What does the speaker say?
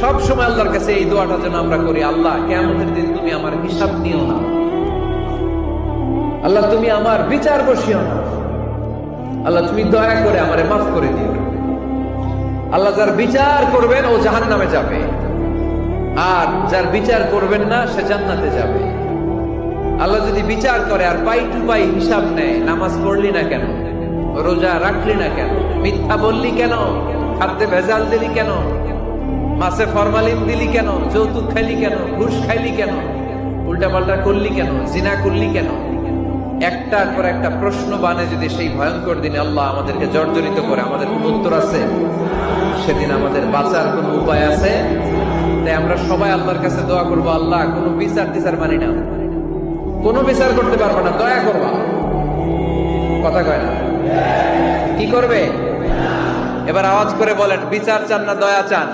সব সময় আল্লাহর কাছে এই দোয়াটা যেন আমরা করি, আল্লাহ কিয়ামতের দিন তুমি আমার হিসাব নিও না, আল্লাহ তুমি আমার বিচার বসিও না, আল্লাহ তুমি দয়া করে আমারে মাফ করে দিও। আল্লাহ যার বিচার করবেন ও জাহান্নামে যাবে, আর যার বিচার করবেন না সে জান্নাতে যাবে। আল্লাহ যদি বিচার করে আর পাই টু পাই হিসাব নেয়, নামাজ পড়লি না কেন, রোজা রাখলি না কেন, মিথ্যা বললি কেন, খাদ্যে ভেজাল দিলি কেন, মাছে ফরমালিন দিলি কেন, যৌতুক খাইলি কেন, ঘুষ খাইলি কেন, উল্টাপাল্টা করলি কেন, জিনা করলি কেন, একটার পর একটা প্রশ্ন বানে যদি সেই ভয়ঙ্কর দিনে আল্লাহ আমাদেরকে জর্জরিত করে, আমাদের কোন উত্তর আছে? সেদিন আমাদের বাঁচার কোন উপায় আছে? তাই আমরা সবাই আল্লাহর কাছে দোয়া করবো, আল্লাহ কোনো বিচার টিচার মানি না, কোনো বিচার করতে পারবো না, দয়া করবা। কথা কয় না? কি করবে? এবার আওয়াজ করে বলেন, বিচার চান না দয়া চান?